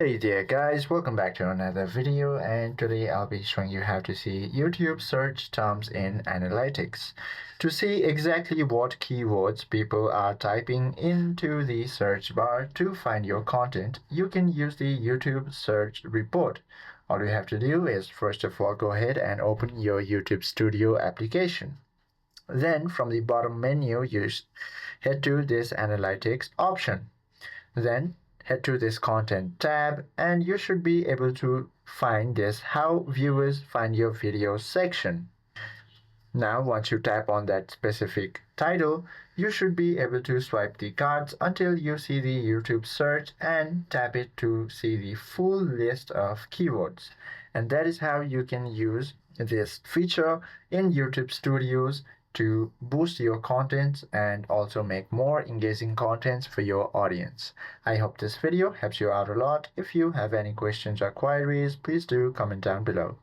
Hey there guys, welcome back to another video, and today I'll be showing you how to see YouTube search terms in analytics. To see exactly what keywords people are typing into the search bar to find your content, you can use the YouTube search report. All you have to do is first of all go ahead and open your YouTube Studio application. Then from the bottom menu, head to this analytics option. Then head to this content tab and you should be able to find this how viewers find your videos section. Now once you tap on that specific title, you should be able to swipe the cards until you see the YouTube search and tap it to see the full list of keywords. And that is how you can use this feature in YouTube Studios to boost your content and also make more engaging contents for your audience. I hope this video helps you out a lot. If you have any questions or queries, please do comment down below.